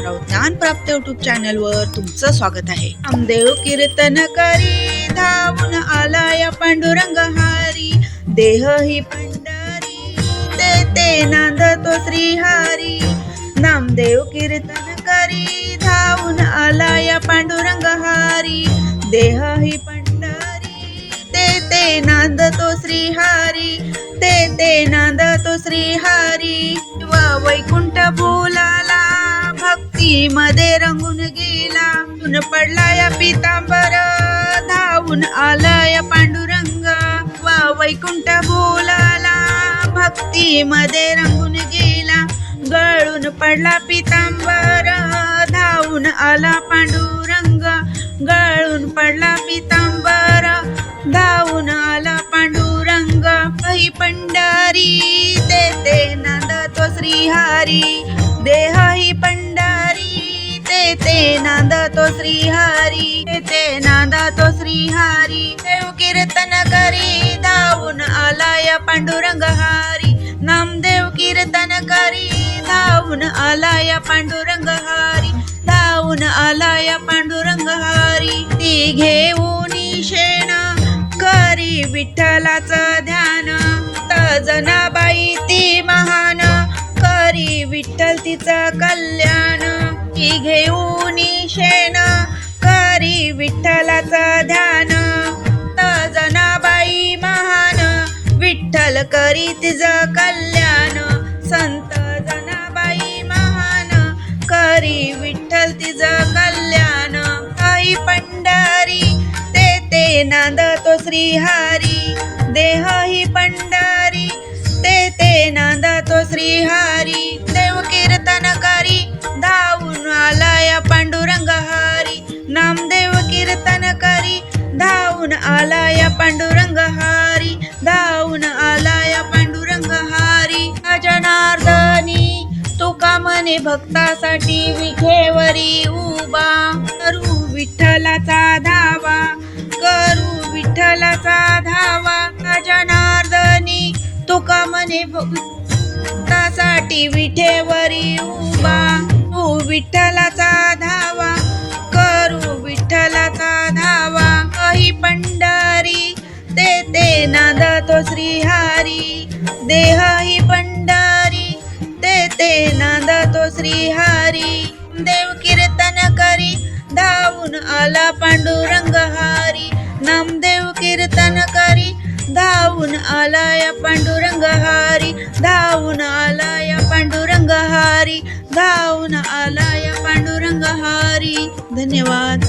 राऊत ज्ञान प्राप्त यूट्यूब चॅनलवर तुमचं स्वागत आहे. नामदेव कीर्तन करी धावून आला या पांडुरंग हारी, देह ही पंढरी देते नांदतो श्रीहारी. नामदेव कीर्तन करी धावून आला या पांडुरंग हारी, देह ही पंढरी देते नांदतो श्रीहारी, देते नांदतो श्रीहारी. वैकुंठ बोलाला भक्ती मध्ये रंगून गेला, तुन पडला या पितांबर धावून आला या पांडुरंग. वैकुंठ बोलाला भक्ती मध्ये रंगून गेला, गळून पडला पितांबर धावून आला पांडुरंग. गळून पडला पितांबर धावून आला पांडुरंग. ही पंढरी देते नांदतो श्रीहारी, देह ही पंढरी देते नांदतो श्रीहारी, देते नांदतो श्रीहारी. देव कीर्तन करी धावून आला या पांडुरंग हारी, नामदेव कीर्तन करी धावून आला या पांडुरंग हारी, धावून आला या पांडुरंग हारी. ती घेऊन शेण करी विठ्ठलाचं ध्यान, जनाबाई ती महान करी विठ्ठल तिचं कल्याण. ती घेऊन शेण करी विठ्ठलाचं ध्यान, जनाबाई महान विठ्ठल करी तिचं कल्याण. संत जनाबाई महान करी विठ्ठल तिचं कल्याण. आई पंढरी देते नांदतो श्रीहारी, देह ही पंढरी देते नांदतो श्रीहारी. देव कीर्तन करी धावून आला या पांडुरंग हारी, नामदेव कीर्तन करी धावून आला या पांडुरंग हारी, धावून आला या पांडुरंग हारी. जनार्दनी तुका म्हणे भक्तासाठी विखेवरी उभा, करू विठ्ठलाचा धावा, करू विठ्ठलाचा धावा. जनार्दनी तुका म्हणे भक्तासाठी विठेवरी उभा, तू विठ्ठलाचा धावा, करू विठ्ठलाचा धावा. ही पंढरी देते नांदतो श्रीहारी, देह ही पंढरी देते नांदतो श्रीहारी. देव कीर्तन करी धावून आला पांडुरंग हारी, नामदेव कीर्तन करी धावून आला या पांडुरंग हारी, धावून आला या पांडुरंग हारी, धावून आला या पांडुरंग हारी. धन्यवाद.